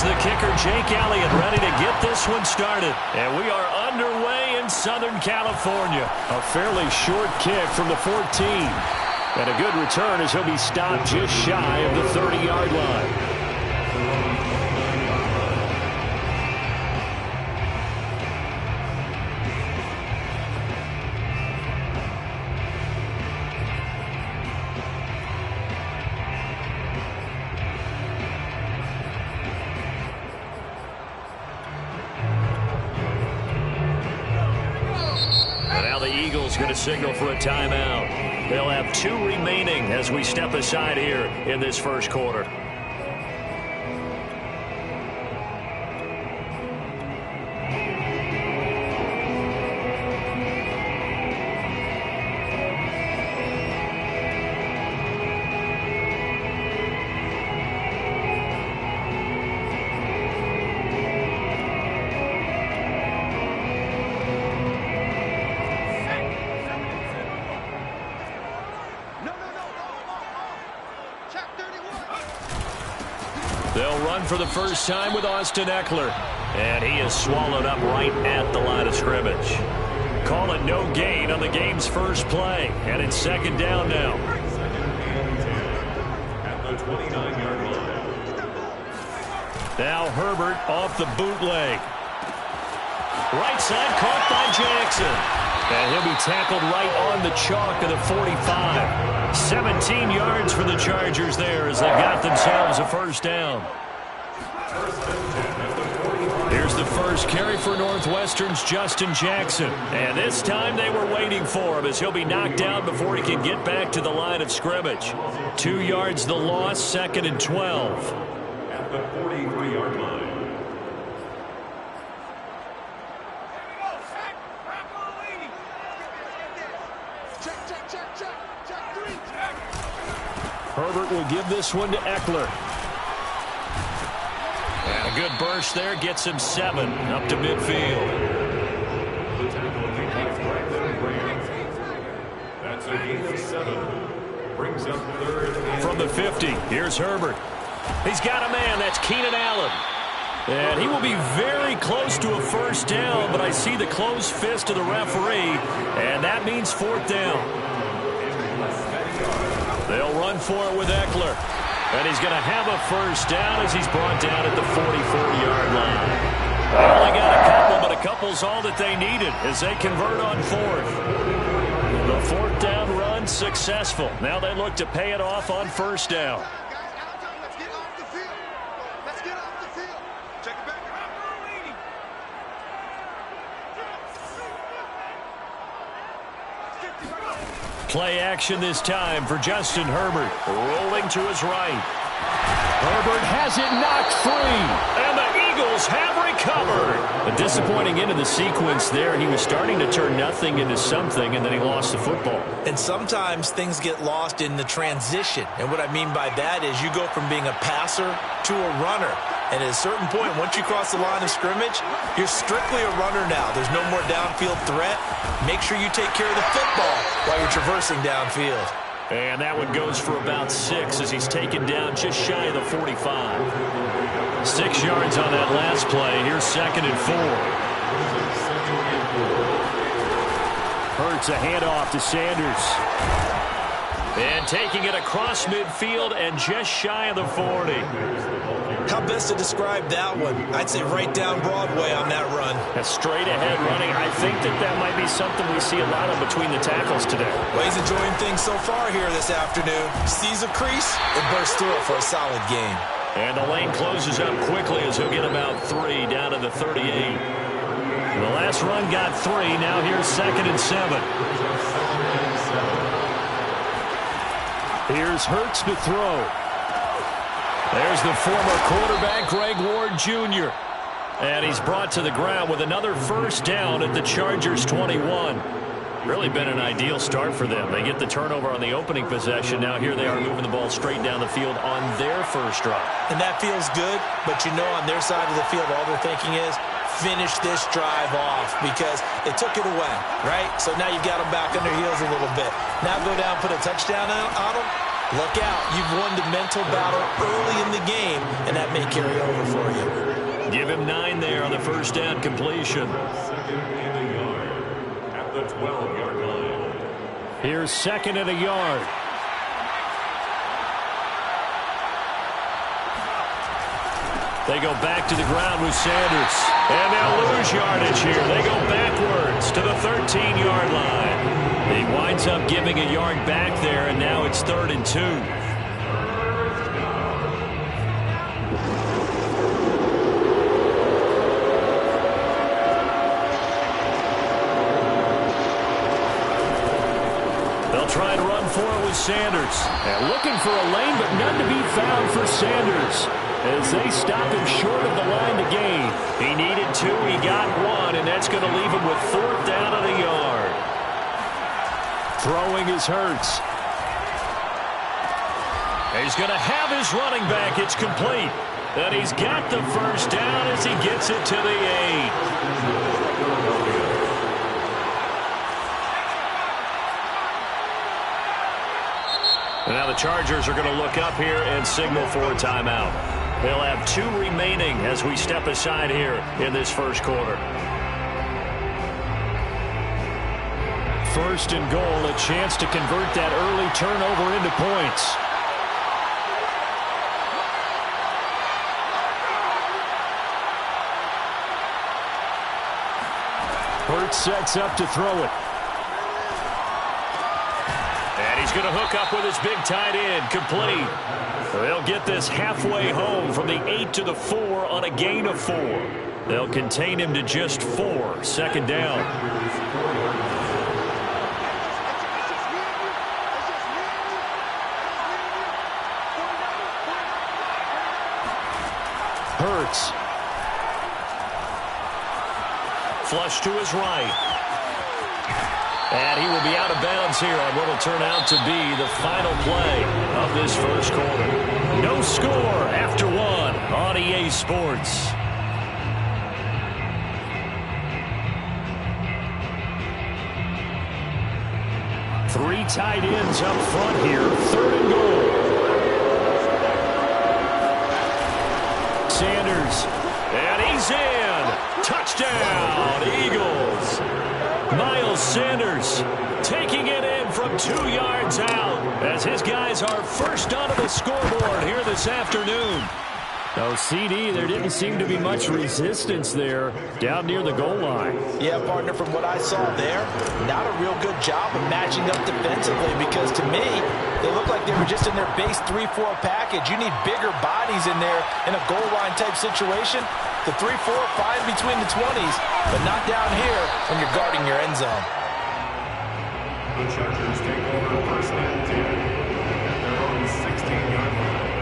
the kicker, Jake Elliott, ready to get this one started. And we are underway in Southern California. A fairly short kick from the 14. And a good return as he'll be stopped just shy of the 30-yard line. Going to signal for a timeout. They'll have 2 remaining as we step aside here in this first quarter. They'll run for the first time with Austin Ekeler. And he is swallowed up right at the line of scrimmage. Call it no gain on the game's first play. And it's second down now. At the 29-yard line. Now Herbert off the bootleg. Right side caught by Jackson. And he'll be tackled right on the chalk of the 45. 17 yards for the Chargers there as they've got themselves a first down. Here's the first carry for Northwestern's Justin Jackson. And this time they were waiting for him as he'll be knocked down before he can get back to the line of scrimmage. 2 yards the loss, 2nd and 12. At the 43-yard line. Herbert will give this one to Ekeler. And a good burst there gets him 7 up to midfield. That's a gain of 7. Brings up 3rd. From the 50, here's Herbert. He's got a man. That's Keenan Allen. And he will be very close to a first down, but I see the closed fist of the referee, and that means 4th down. They'll run for it with Ekeler. And he's going to have a first down as he's brought down at the 44-yard line. They only got a couple, but a couple's all that they needed as they convert on 4th. The 4th down run successful. Now they look to pay it off on first down. Play action this time for Justin Herbert. Rolling to his right. Herbert has it knocked free. And the Eagles have recovered. A disappointing end of the sequence there. He was starting to turn nothing into something, and then he lost the football. And sometimes things get lost in the transition. And what I mean by that is you go from being a passer to a runner. And at a certain point, once you cross the line of scrimmage, you're strictly a runner now. There's no more downfield threat. Make sure you take care of the football while you're traversing downfield. And that one goes for about 6 as he's taken down just shy of the 45. 6 yards on that last play. Here's 2nd and 4. Hurts a handoff to Sanders. And taking it across midfield and just shy of the 40. How best to describe that one? I'd say right down Broadway on that run. A straight ahead running. I think that might be something we see a lot of between the tackles today. Well, he's enjoying things so far here this afternoon. Sees a crease and bursts through it for a solid gain. And the lane closes up quickly as he'll get about 3 down to the 38. The last run got 3. Now here's 2nd and 7. Here's Hurts to throw. There's the former quarterback, Greg Ward Jr. And he's brought to the ground with another first down at the Chargers 21. Really been an ideal start for them. They get the turnover on the opening possession. Now here they are moving the ball straight down the field on their first drive. And that feels good, but you know on their side of the field all they're thinking is finish this drive off because they took it away, right? So now you've got them back on their heels a little bit. Now go down, put a touchdown on them. Look out. You've won the mental battle early in the game, and that may carry over for you. Give him 9 there on the first down completion. At the 12-yard line. Here's 2nd and a yard. They go back to the ground with Sanders. And they'll lose yardage here. They go backwards to the 13-yard line. He winds up giving a yard back there, and now it's 3rd and 2. They'll try and run for it with Sanders. And looking for a lane, but none to be found for Sanders, as they stop him short of the line to gain. He needed 2, he got 1, and that's going to leave him with 4th down and a yard. Throwing is Hurts. He's going to have his running back. It's complete. And he's got the first down as he gets it to the 8. And now the Chargers are going to look up here and signal for a timeout. They'll have 2 remaining as we step aside here in this first quarter. 1st and goal, a chance to convert that early turnover into points. Hurts sets up to throw it. And he's going to hook up with his big tight end, complete. They'll get this halfway home from the 8 to the 4 on a gain of 4. They'll contain him to just 4, 2nd down. Hurts. Flush to his right. And he will be out of bounds here on what will turn out to be the final play of this first quarter. No score after 1 on EA Sports. Three tight ends up front here. 3rd and goal. Sanders, and he's in. Touchdown, Eagles. Miles Sanders taking it in from 2 yards out as his guys are first onto the scoreboard here this afternoon. No, CD, there didn't seem to be much resistance there down near the goal line. Yeah, partner, from what I saw there, not a real good job of matching up defensively, because to me, they look like they were just in their base 3-4 package. You need bigger bodies in there in a goal line type situation. The 3-4, fine between the 20s, but not down here when you're guarding your end zone. The Chargers take over 1st and 10 at their own 16-yard line.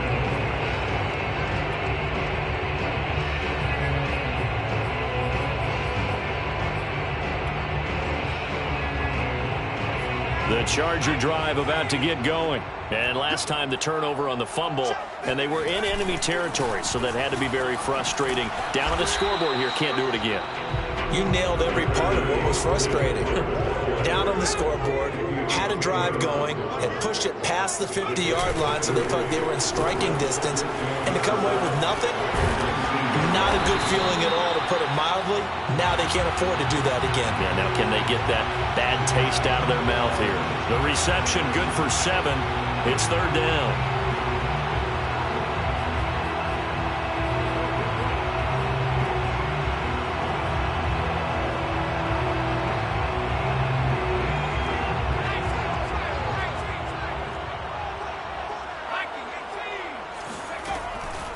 The Charger drive about to get going. And last time the turnover on the fumble, and they were in enemy territory, so that had to be very frustrating. Down on the scoreboard here, can't do it again. You nailed every part of what was frustrating. Down on the scoreboard, had a drive going, had pushed it past the 50-yard line, so they felt they were in striking distance, and to come away with nothing, not a good feeling at all, to put it mildly. Now they can't afford to do that again. Yeah, now can they get that bad taste out of their mouth here? The reception good for 7. It's 3rd down.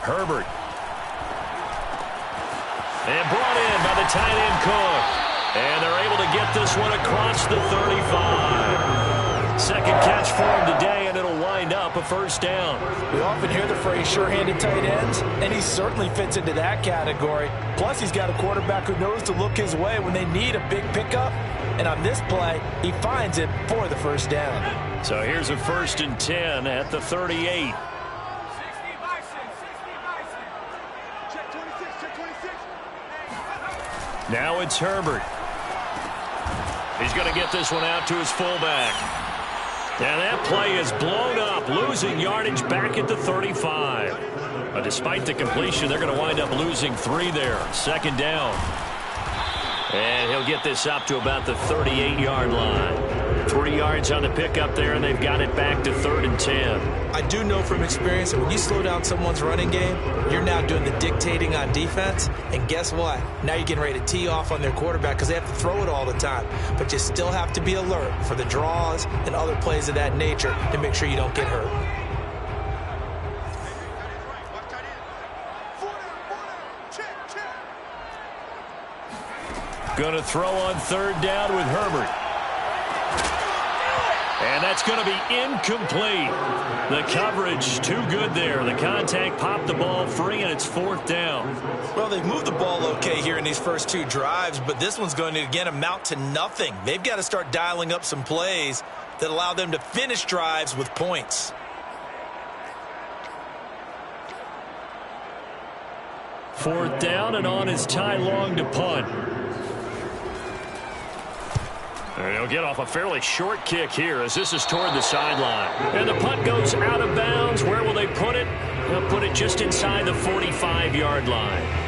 Herbert. And brought in by the tight end Cook. And they're able to get this one across the 35. Second catch for him today, and it'll wind up a first down. We often hear the phrase sure-handed tight ends, and he certainly fits into that category. Plus, he's got a quarterback who knows to look his way when they need a big pickup. And on this play, he finds it for the first down. So here's a 1st and 10 at the 38. Now it's Herbert. He's going to get this one out to his fullback. And that play is blown up, losing yardage back at the 35. But despite the completion, they're going to wind up losing 3 there. Second down. And he'll get this up to about the 38-yard line. 3 yards on the pickup there, and they've got it back to 3rd and 10. I do know from experience that when you slow down someone's running game, you're now doing the dictating on defense. And guess what? Now you're getting ready to tee off on their quarterback because they have to throw it all the time. But you still have to be alert for the draws and other plays of that nature to make sure you don't get hurt. Going to throw on 3rd down with Herbert. And that's going to be incomplete. The coverage too good there. The contact popped the ball free, and it's 4th down. Well, they've moved the ball okay here in these first 2 drives, but this one's going to, again, amount to nothing. They've got to start dialing up some plays that allow them to finish drives with points. Fourth down, and on is Ty Long to punt. And he'll get off a fairly short kick here as this is toward the sideline. And the punt goes out of bounds. Where will they put it? They'll put it just inside the 45-yard line.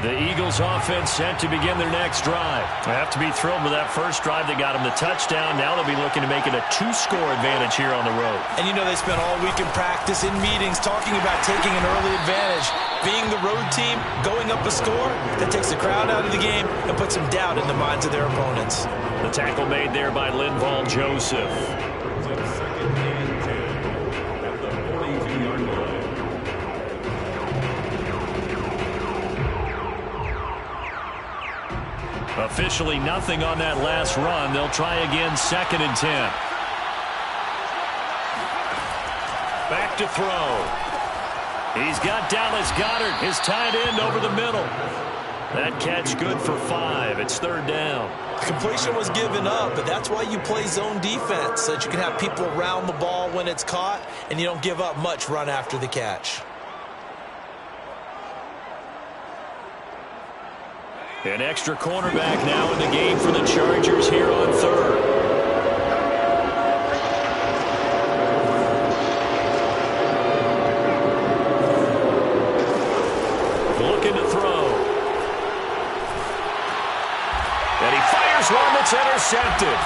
The Eagles offense set to begin their next drive. They have to be thrilled with that first drive that got them the touchdown. Now they'll be looking to make it a 2-score advantage here on the road. And you know they spent all week in practice, in meetings, talking about taking an early advantage. Being the road team, going up a score, that takes the crowd out of the game and puts some doubt in the minds of their opponents. The tackle made there by Linval Joseph. Officially nothing on that last run. They'll try again, 2nd and 10. Back to throw. He's got Dallas Goedert, his tight end, over the middle. That catch good for 5. It's 3rd down. Completion was given up, but that's why you play zone defense, so that you can have people around the ball when it's caught, and you don't give up much run after the catch. An extra cornerback now in the game for the Chargers here on 3rd. Looking to throw. And he fires one that's intercepted.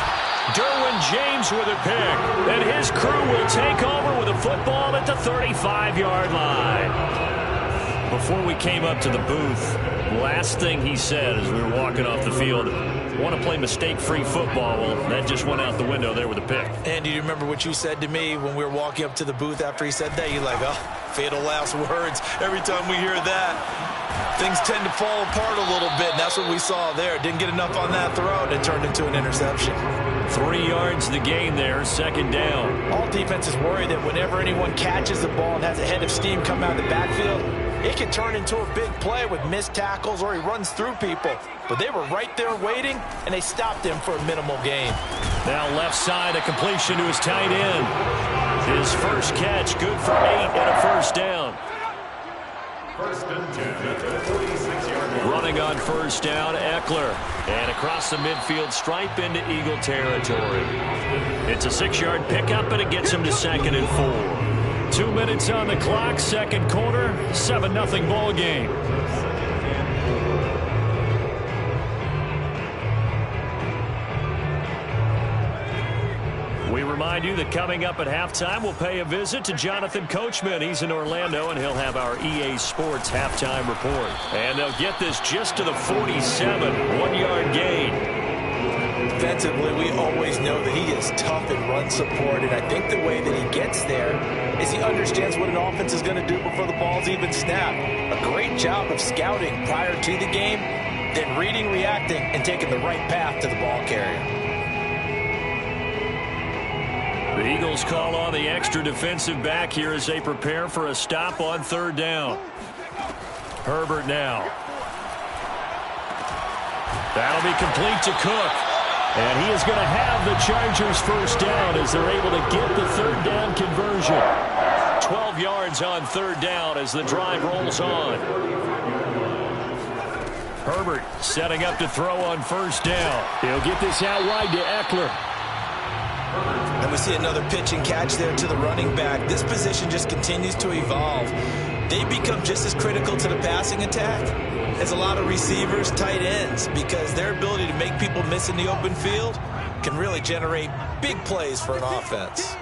Derwin James with a pick. And his crew will take over with a football at the 35-yard line. Before we came up to the booth, last thing he said as we were walking off the field, want to play mistake-free football. Well, that just went out the window there with a pick. And do you remember what you said to me when we were walking up to the booth after he said that? You're like, oh, fatal last words. Every time we hear that, things tend to fall apart a little bit, and that's what we saw there. Didn't get enough on that throw, and it turned into an interception. 3 yards the gain there, 2nd down. All defenses worry that whenever anyone catches the ball and has a head of steam come out of the backfield, it can turn into a big play with missed tackles or he runs through people. But they were right there waiting, and they stopped him for a minimal gain. Now left side, a completion to his tight end. His first catch, good for 8 and a 1st down. 1st and 10 at the 46-yard line. Running on 1st down, Eckler. And across the midfield stripe into Eagle territory. It's a 6-yard pickup, and it gets him to 2nd and 4. 2 minutes on the clock, 2nd quarter, 7-0 ball game. We remind you that coming up at halftime, we'll pay a visit to Jonathan Coachman. He's in Orlando, and he'll have our EA Sports halftime report. And they'll get this just to the 47, 1-yard gain. Defensively, we always know that he is tough in run support, and I think the way that he gets there is he understands what an offense is going to do before the ball's even snapped. A great job of scouting prior to the game, then reading, reacting, and taking the right path to the ball carrier. The Eagles call on the extra defensive back here as they prepare for a stop on 3rd down. Herbert now. That'll be complete to Cook. And he is going to have the Chargers 1st down as they're able to get the 3rd down conversion. 12 yards on third down as the drive rolls on. Herbert setting up to throw on first down. He'll get this out wide to Eckler. And we see another pitch and catch there to the running back. This position just continues to evolve. They become just as critical to the passing attack as a lot of receivers, tight ends, because their ability to make people miss in the open field can really generate big plays for an offense.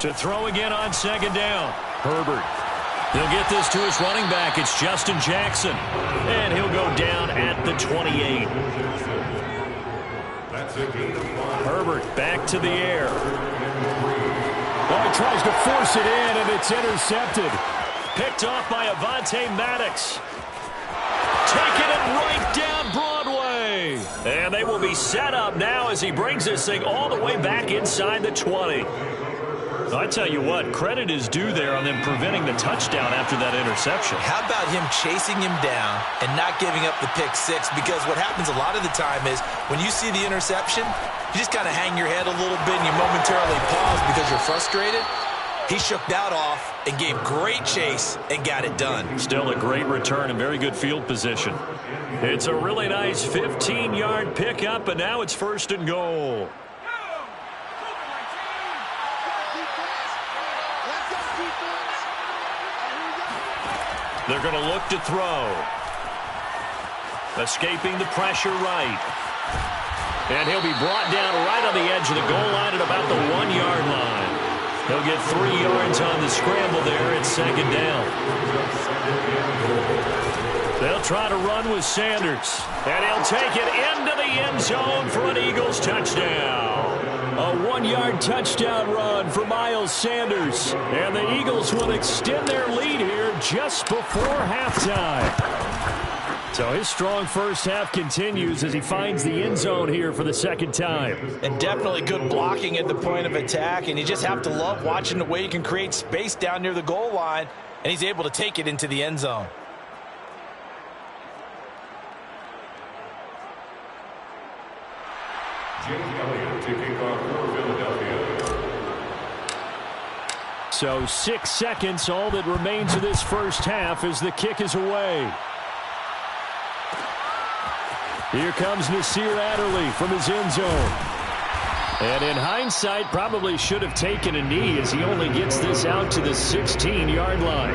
To throw again on second down. Herbert. He'll get this to his running back. It's Justin Jackson. And he'll go down at the 28. Herbert back to the air. Oh, he tries to force it in, and it's intercepted. Picked off by Avonte Maddox. Taking it right down Broadway. And they will be set up now as he brings this thing all the way back inside the 20. I tell you what, credit is due there on them preventing the touchdown after that interception. How about him chasing him down and not giving up the pick six? Because what happens a lot of the time is when you see the interception, you just kind of hang your head a little bit and you momentarily pause because you're frustrated. He shook that off and gave great chase and got it done. Still a great return and very good field position. It's a really nice 15-yard pickup, and now it's first and goal. They're going to look to throw. Escaping the pressure right. And he'll be brought down right on the edge of the goal line at about the 1-yard line. He'll get 3 yards on the scramble there at second down. They'll try to run with Sanders. And he'll take it into the end zone for an Eagles touchdown. A 1-yard touchdown run for Miles Sanders. And the Eagles will extend their lead here just before halftime. So his strong first half continues as he finds the end zone here for the second time. And definitely good blocking at the point of attack. And you just have to love watching the way he can create space down near the goal line. And he's able to take it into the end zone. James Elliott to kick off for Philadelphia. So 6 seconds, all that remains of this first half as the kick is away. Here comes Nasir Adderley from his end zone. And in hindsight, probably should have taken a knee as he only gets this out to the 16-yard line.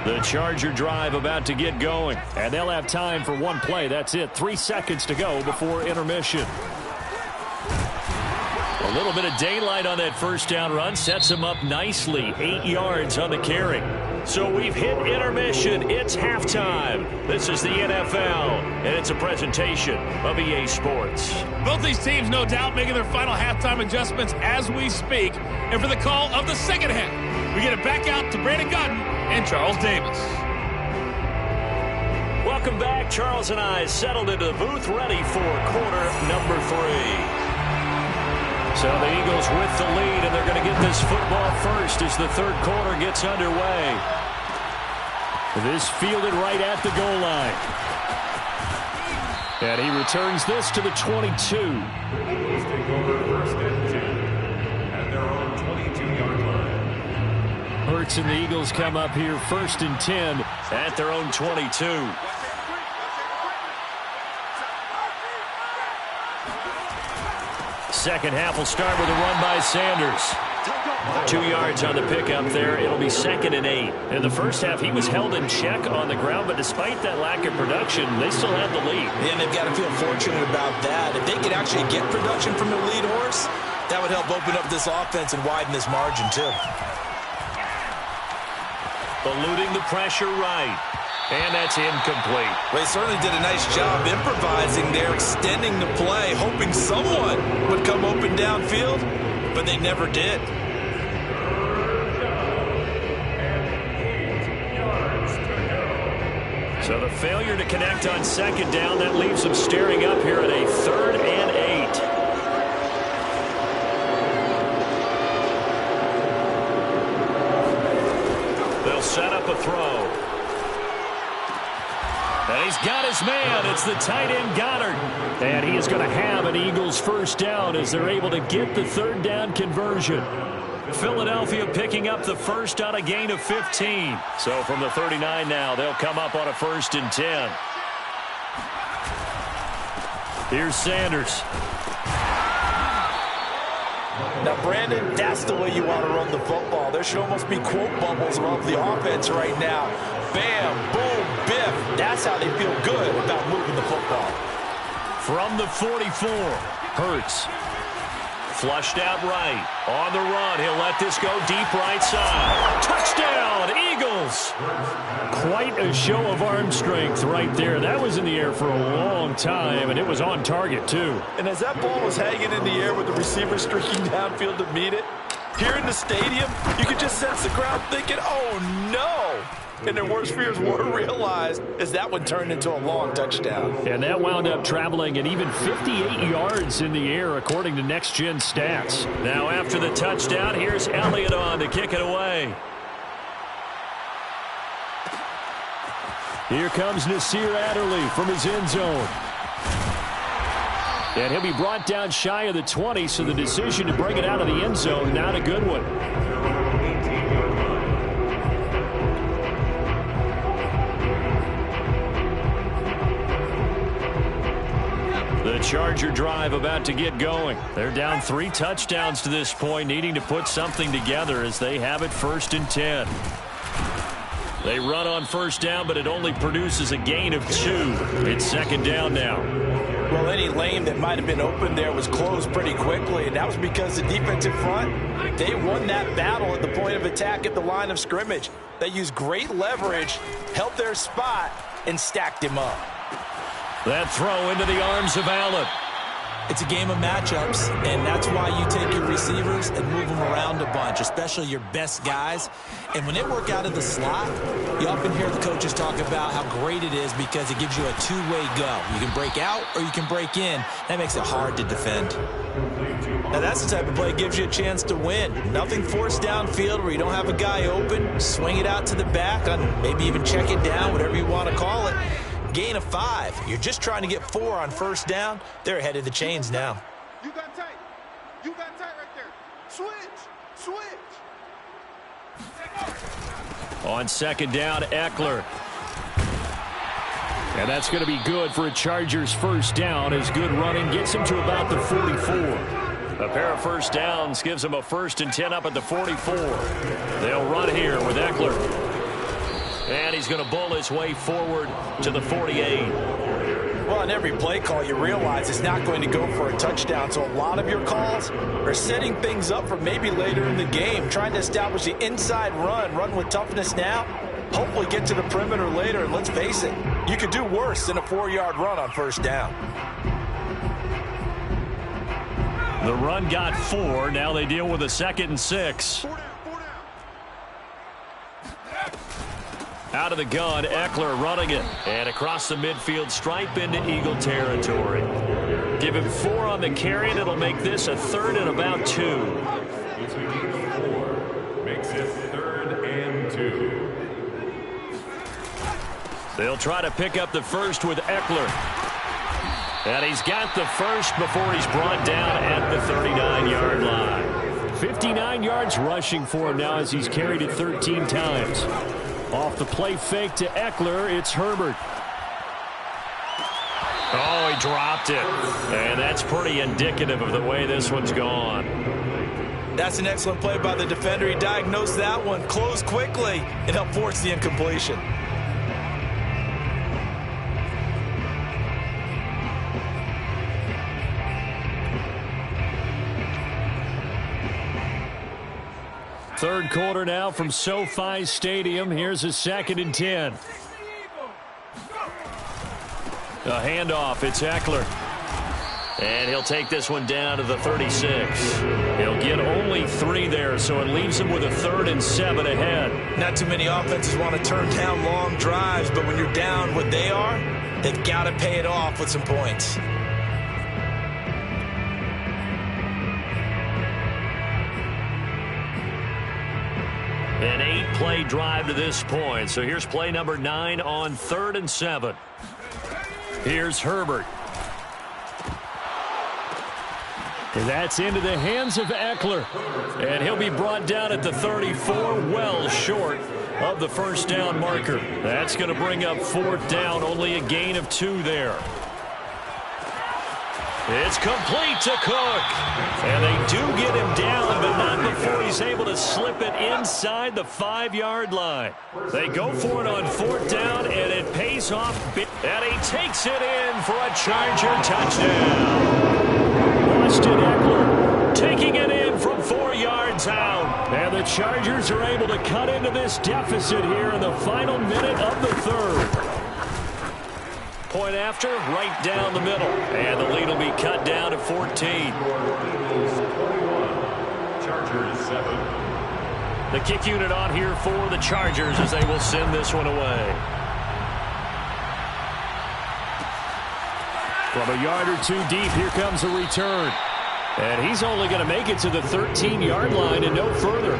The Charger drive about to get going, and they'll have time for one play. That's it. 3 seconds to go before intermission. A little bit of daylight on that first down run sets him up nicely. 8 yards on the carry. So we've hit intermission. It's halftime. This is the NFL, and it's a presentation of EA Sports. Both these teams, no doubt, making their final halftime adjustments as we speak. And for the call of the second half, we get it back out to Brandon Gaudin and Charles Davis. Welcome back. Charles and I settled into the booth, ready for quarter number 3. So the Eagles with the lead, and they're going to get this football first as the third quarter gets underway. This fielded right at the goal line. And he returns this to the 22. Eagles take over first and 10 at their own 22-yard line. Hurts and the Eagles come up here first and 10 at their own 22. Second half will start with a run by Sanders. 2 yards on the pickup there. It'll be 2nd and 8. In the first half, he was held in check on the ground, but despite that lack of production, they still have the lead. And they've got to feel fortunate about that. If they could actually get production from their lead horse, that would help open up this offense and widen this margin, too. Eluding the pressure right. And that's incomplete. Well, they certainly did a nice job improvising there, extending the play, hoping someone would come open downfield, but they never did. So the failure to connect on second down, that leaves them staring up here at a 3rd and 8. They'll set up a throw. And he's got his man. It's the tight end, Goddard. And he is going to have an Eagles first down as they're able to get the third down conversion. Philadelphia picking up the first on a gain of 15. So from the 39 now, they'll come up on a 1st and 10. Here's Sanders. Now, Brandon, that's the way you want to run the football. There should almost be quote bubbles above the offense right now. Bam, boom, biff. That's how they feel good about moving the football. From the 44, Hurts. Flushed out right. On the run, he'll let this go deep right side. Touchdown, Eagles! Quite a show of arm strength right there. That was in the air for a long time, and it was on target, too. And as that ball was hanging in the air with the receiver streaking downfield to meet it, here in the stadium, you could just sense the crowd thinking, oh, no. And their worst fears were realized as that one turned into a long touchdown. And that wound up traveling at even 58 yards in the air, according to Next Gen Stats. Now, after the touchdown, here's Elliott on to kick it away. Here comes Nasir Adderley from his end zone. And he'll be brought down shy of the 20, so the decision to bring it out of the end zone, not a good one. The Charger drive about to get going. They're down 3 touchdowns to this point, needing to put something together as they have it 1st and 10. They run on 1st down, but it only produces a gain of 2. It's 2nd down now. Well, any lane that might have been open there was closed pretty quickly, and that was because the defensive front, they won that battle at the point of attack at the line of scrimmage. They used great leverage, held their spot, and stacked him up. That throw into the arms of Allen. It's a game of matchups, and that's why you take your receivers and move them around a bunch, especially your best guys. And when they work out of the slot, you often hear the coaches talk about how great it is because it gives you a two-way go. You can break out or you can break in. That makes it hard to defend. Now, that's the type of play that gives you a chance to win. Nothing forced downfield where you don't have a guy open. Swing it out to the back, on maybe even check it down, whatever you want to call it. Gain of 5. You're just trying to get 4 on 1st down. They're ahead of the chains now. You got tight. You got tight right there. Switch. On 2nd down, Eckler. And that's going to be good for a Chargers 1st down as good running gets him to about the 44. A pair of 1st downs gives him a 1st and 10 up at the 44. They'll run here with Eckler. And he's going to bull his way forward to the 48. Well, on every play call, you realize it's not going to go for a touchdown. So a lot of your calls are setting things up for maybe later in the game, trying to establish the inside run with toughness now, hopefully get to the perimeter later. And let's face it, you could do worse than a 4-yard run on 1st down. The run got 4. Now they deal with a 2nd and 6. Out of the gun, Eckler running it. And across the midfield stripe into Eagle territory. Give him 4 on the carry, and it'll make this a 3rd and about 2. Makes it 3rd and 2. They'll try to pick up the first with Eckler. And he's got the first before he's brought down at the 39-yard line. 59 yards rushing for him now as he's carried it 13 times. Off the play fake to Eckler, it's Herbert. Oh, he dropped it. And that's pretty indicative of the way this one's gone. That's an excellent play by the defender. He diagnosed that one, closed quickly, and helped force the incompletion. Third quarter now from SoFi Stadium. Here's a 2nd and 10. A handoff. It's Eckler. And he'll take this one down to the 36. He'll get only 3 there, so it leaves him with a 3rd and 7 ahead. Not too many offenses want to turn down long drives, but when you're down what they are, they've got to pay it off with some points. An 9-play drive to this point. So here's play number 9 on 3rd and 7. Here's Herbert. And that's into the hands of Eckler. And he'll be brought down at the 34, well short of the first down marker. That's going to bring up 4th down, only a gain of 2 there. It's complete to Cook. And they do get him down, but not before he's able to slip it inside the 5-yard line. They go for it on 4th down, and it pays off. And he takes it in for a Charger touchdown. Austin Eckler taking it in from 4 yards out. And the Chargers are able to cut into this deficit here in the final minute of the 3rd. Point after, right down the middle. And the lead will be cut down to 14. Chargers 7. The kick unit on here for the Chargers as they will send this one away. From a yard or 2 deep, here comes a return. And he's only going to make it to the 13-yard line and no further.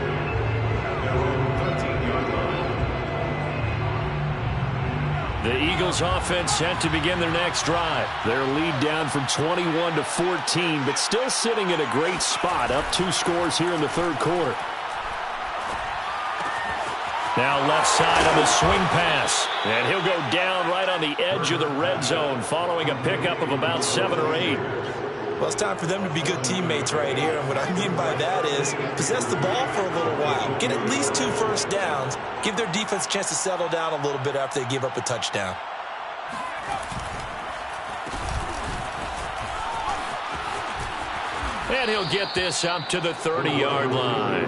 The Eagles offense set to begin their next drive. Their lead down from 21 to 14, but still sitting in a great spot, up 2 scores here in the 3rd quarter. Now left side on the swing pass. And he'll go down right on the edge of the red zone following a pickup of about 7 or 8. Well, it's time for them to be good teammates right here. And what I mean by that is possess the ball for a little while. Get at least 2 first downs. Give their defense a chance to settle down a little bit after they give up a touchdown. And he'll get this up to the 30-yard line.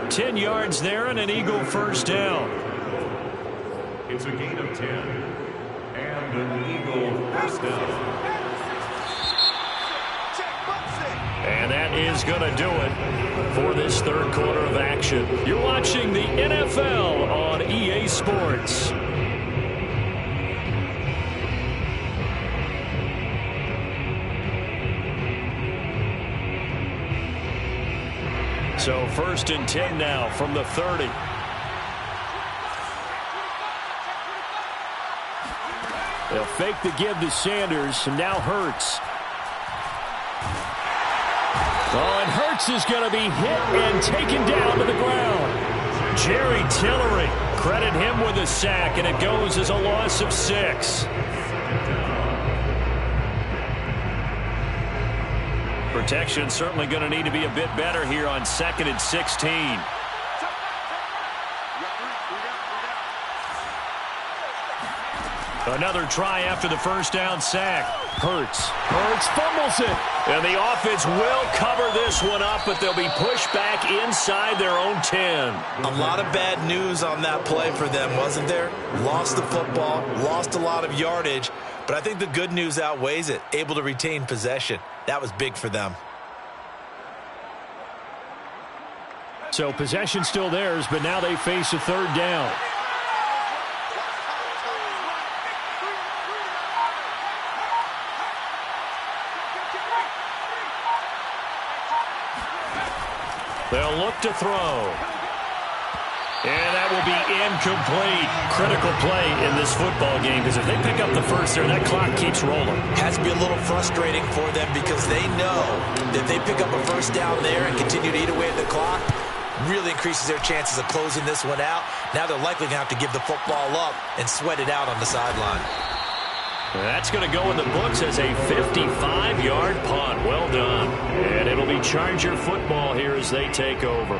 10 yards there and an Eagle first down. It's a gain of 10. And an Eagle first down. And that is going to do it for this 3rd quarter of action. You're watching the NFL on EA Sports. So 1st and 10 now from the 30. They'll fake the give to Sanders, and now Hurts. Oh, and Hurts is going to be hit and taken down to the ground. Jerry Tillery, credit him with a sack, and it goes as a loss of 6. Protection certainly going to need to be a bit better here on 2nd and 16. Another try after the first down sack. Hurts fumbles it. And the offense will cover this one up, but they'll be pushed back inside their own 10. A lot of bad news on that play for them, wasn't there? Lost the football, lost a lot of yardage, but I think the good news outweighs it. Able to retain possession. That was big for them. So possession still theirs, but now they face a 3rd down. They'll look to throw. And that will be incomplete. Critical play in this football game, because if they pick up the first there, that clock keeps rolling. Has to be a little frustrating for them because they know that they pick up a first down there and continue to eat away at the clock, really increases their chances of closing this one out. Now they're likely going to have to give the football up and sweat it out on the sideline. That's going to go in the books as a 55-yard punt. Well done. And it'll be Charger football here as they take over.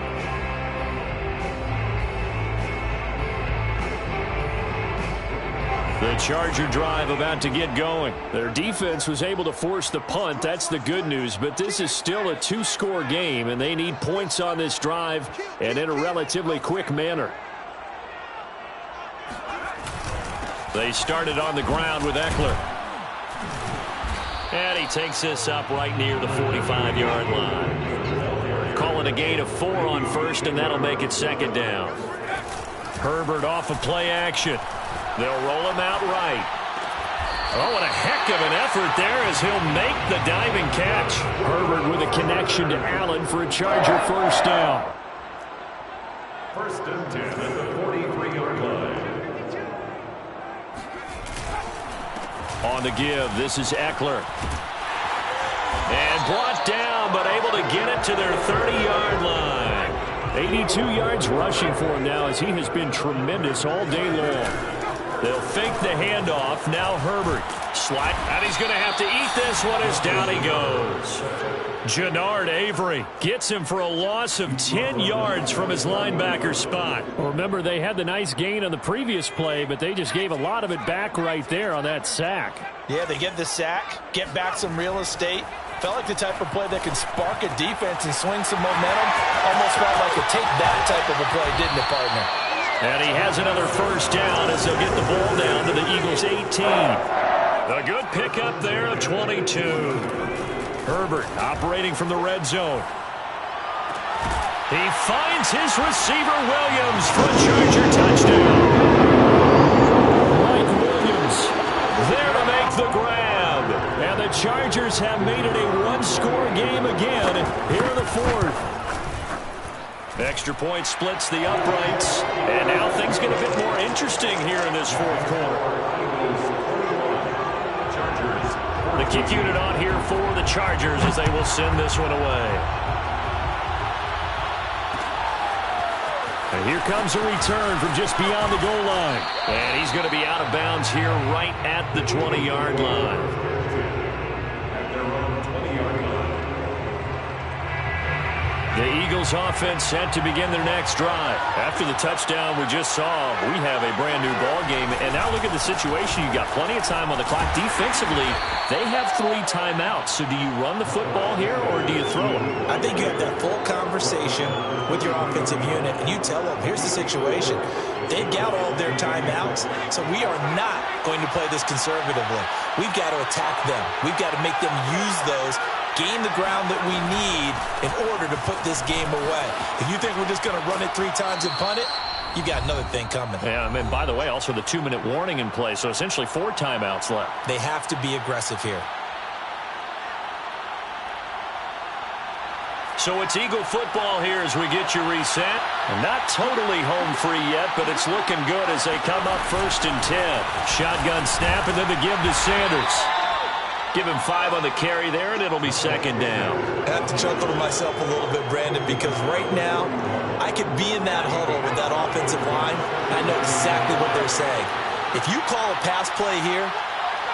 The Charger drive about to get going. Their defense was able to force the punt. That's the good news. But this is still a 2-score game, and they need points on this drive and in a relatively quick manner. They started on the ground with Eckler. And he takes this up right near the 45-yard line. Calling a gain of 4 on 1st, and that'll make it 2nd down. Herbert off of play action. They'll roll him out right. Oh, what a heck of an effort there as he'll make the diving catch. Herbert with a connection to Allen for a Charger first down. First and 10 at the 43-yard line. On the give, this is Eckler. And brought down, but able to get it to their 30-yard line. 82 yards rushing for him now as he has been tremendous all day long. They'll fake the handoff. Now Herbert. Slide. And he's going to have to eat this one as down he goes. Jannard Avery gets him for a loss of 10 yards from his linebacker spot. Well, remember, they had the nice gain on the previous play, but they just gave a lot of it back right there on that sack. Yeah, they get the sack, get back some real estate. Felt like the type of play that can spark a defense and swing some momentum. Almost felt like a take that type of a play, didn't it, partner? And he has another first down as they'll get the ball down to the Eagles' 18. A good pickup there of 22. Herbert operating from the red zone. He finds his receiver Williams for a Charger touchdown. Mike Williams there to make the grab. And the Chargers have made it a one-score game again here in the fourth. Extra point splits the uprights. And now things get a bit more interesting here in this fourth quarter. The kick unit on here for the Chargers as they will send this one away. And here comes a return from just beyond the goal line. And he's going to be out of bounds here right at the 20-yard line. At their own 20-yard line. The Eagles offense set to begin their next drive. After the touchdown we just saw, we have a brand new ball game. And now look at the situation. You've got plenty of time on the clock. Defensively, they have 3 timeouts. So do you run the football here or do you throw it? I think you have that full conversation with your offensive unit, and you tell them, here's the situation. They've got all their timeouts, so we are not going to play this conservatively. We've got to attack them. We've got to make them use those, gain the ground that we need in order to put this game away. If you think we're just going to run it 3 times and punt it, you got another thing coming. Yeah, and by the way, also the 2-minute warning in play, so essentially 4 timeouts left. They have to be aggressive here. So it's Eagle football here as we get you reset. And not totally home free yet, but it's looking good as they come up 1st and 10. Shotgun snap and then the give to Sanders. Give him 5 on the carry there, and it'll be 2nd down. I have to chuckle to myself a little bit, Brandon, because right now I could be in that huddle with that offensive line. I know exactly what they're saying. If you call a pass play here,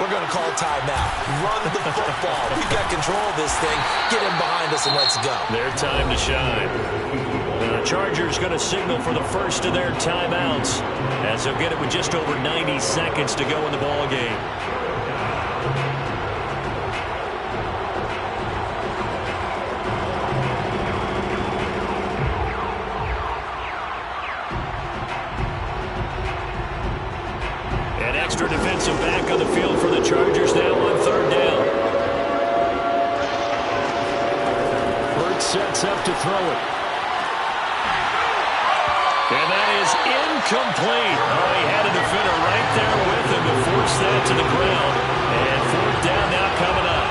we're going to call timeout. Run the football. We've got control of this thing. Get in behind us and let's go. Their time to shine. The Chargers going to signal for the first of their timeouts as they'll get it with just over 90 seconds to go in the ball game. An extra defensive back on the field for the Chargers now on 3rd down. Hurts sets up to throw it. And that is incomplete. Oh, he had a defender right there with him to force that to the ground. And 4th down now coming up.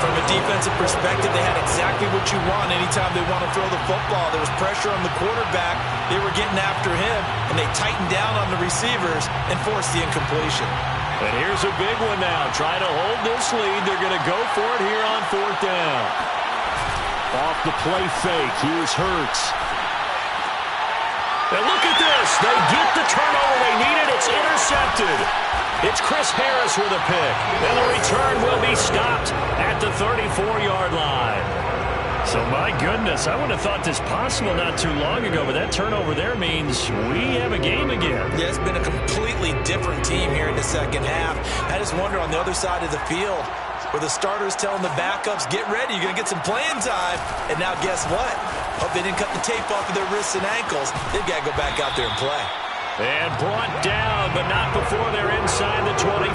From a defensive perspective, they had exactly what you want anytime they want to throw the football. There was pressure on the quarterback. They were getting after him, and they tightened down on the receivers and forced the incompletion. And here's a big one now. Trying to hold this lead. They're going to go for it here on 4th down. Off the play fake. Here's Hurts. And look at this. They get the turnover they needed. It's intercepted. It's Chris Harris with a pick. And the return will be stopped at the 34-yard line. So, my goodness, I would have thought this possible not too long ago, but that turnover there means we have a game again. Yeah, it's been a completely different team here in the second half. I just wonder on the other side of the field where the starters telling the backups, get ready, you're going to get some playing time. And now guess what? Hope they didn't cut the tape off of their wrists and ankles. They've got to go back out there and play. And brought down, but not before they're inside the 25.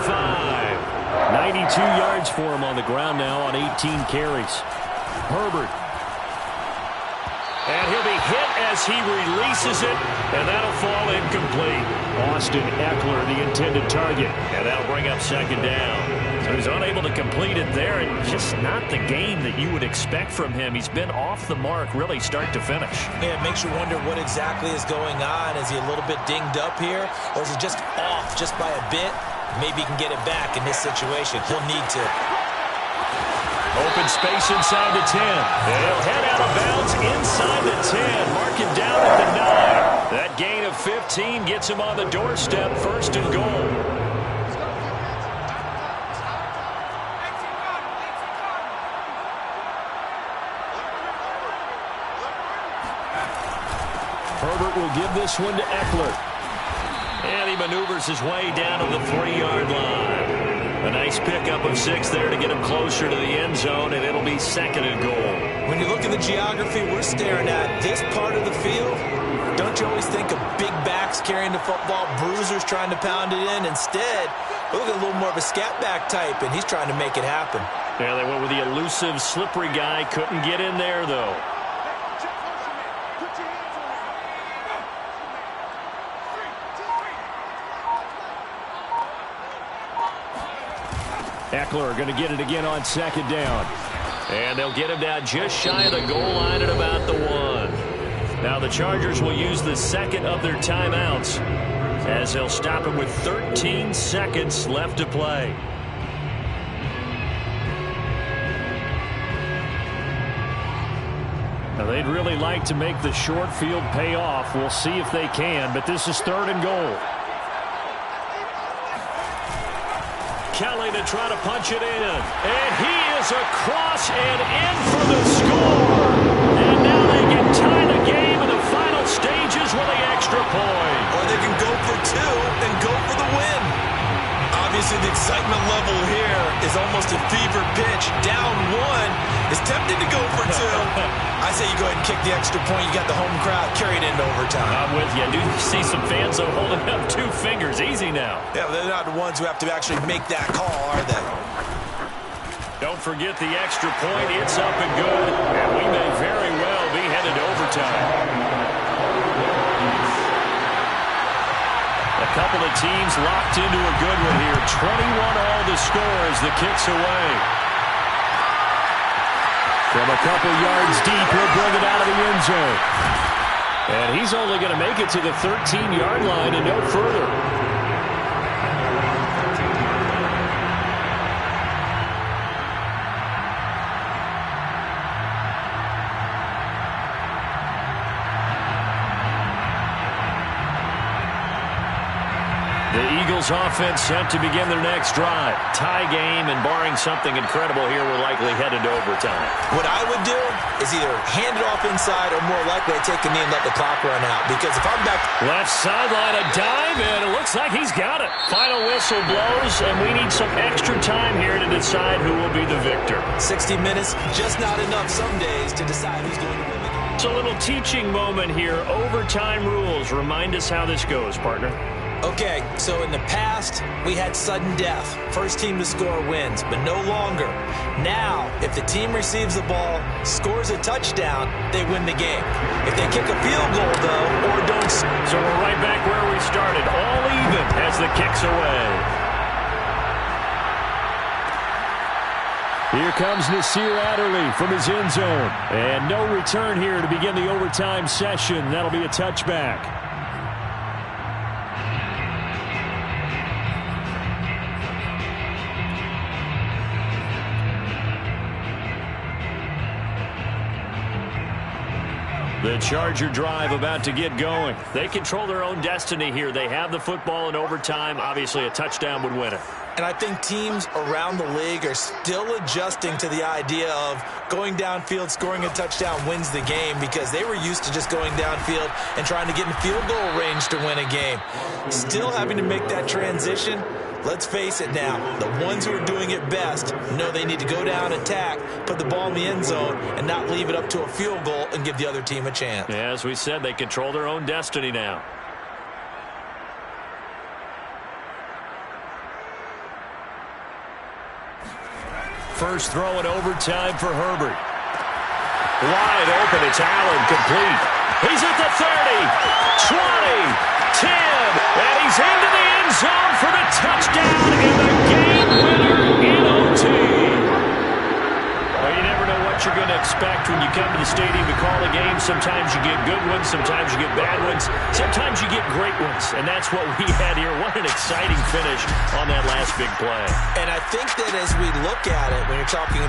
92 yards for him on the ground now on 18 carries. Herbert. And he'll be hit as he releases it, and that'll fall incomplete. Austin Eckler, the intended target. And that'll bring up 2nd down. So he's unable to complete it there, and just not the game that you would expect from him. He's been off the mark really start to finish. Yeah, it makes you wonder what exactly is going on. Is he a little bit dinged up here, or is he just off just by a bit? Maybe he can get it back in this situation. He'll need to. Open space inside the 10. He'll head out of bounds inside the 10. Mark him down at the 9. That gain of 15 gets him on the doorstep, 1st and goal. Herbert will give this one to Eckler. And he maneuvers his way down to the 3-yard line. A nice pickup of 6 there to get him closer to the end zone, and it'll be 2nd and goal. When you look at the geography we're staring at, this part of the field, don't you always think of big backs carrying the football, bruisers trying to pound it in? Instead, look at a little more of a scat back type, and he's trying to make it happen. Yeah, they went with the elusive, slippery guy. Couldn't get in there, though. Eckler going to get it again on 2nd down. And they'll get him down just shy of the goal line at about the 1. Now the Chargers will use the 2nd of their timeouts as they'll stop him with 13 seconds left to play. Now they'd really like to make the short field pay off. We'll see if they can, but this is 3rd and goal. Kelly to try to punch it in. And he is across and in for the score. And now they can tie the game in the final stages with the extra point. Or they can go for 2 and go for the win. Obviously, the excitement level here is almost a fever pitch. Down 1 is tempted to go for 2. I say you go ahead and kick the extra point. You got the home crowd carried into overtime. I'm with you. I do see some fans though holding up 2 fingers. Easy now. Yeah, they're not the ones who have to actually make that call, are they? Don't forget the extra point. It's up and good. And we may very well be headed to overtime. A couple of teams locked into a good one here. 21-all the score as the kick's away. From a couple yards deep, he'll bring it out of the end zone. And he's only going to make it to the 13-yard line and no further. The Eagles offense set to begin their next drive. Tie game, and barring something incredible here, we're likely headed to overtime. What I would do is either hand it off inside or more likely take a knee and let the clock run out. Because if I'm back... Left sideline, a dive, and it looks like he's got it. Final whistle blows, and we need some extra time here to decide who will be the victor. 60 minutes, just not enough some days to decide who's going to win the game. It's a little teaching moment here. Overtime rules. Remind us how this goes, partner. Okay, so in the past, we had sudden death. First team to score wins, but no longer. Now, if the team receives the ball, scores a touchdown, they win the game. If they kick a field goal, though, or don't... So we're right back where we started, all even as the kick's away. Here comes Nasir Adderley from his end zone. And no return here to begin the overtime session. That'll be a touchback. The Charger drive about to get going. They control their own destiny here. They have the football in overtime. Obviously, a touchdown would win it. And I think teams around the league are still adjusting to the idea of going downfield, scoring a touchdown wins the game, because they were used to just going downfield and trying to get in field goal range to win a game. Still having to make that transition. Let's face it now, the ones who are doing it best know they need to go down, attack, put the ball in the end zone, and not leave it up to a field goal and give the other team a chance. Yeah, as we said, they control their own destiny now. First throw in overtime for Herbert. Wide open, it's Allen, complete. He's at the 30, 20, 10, and he's into the end zone for the touchdown and the game winner in what you're going to expect when you come to the stadium to call a game. Sometimes you get good ones. Sometimes you get bad ones. Sometimes you get great ones. And that's what we had here. What an exciting finish on that last big play. And I think that as we look at it, when you're talking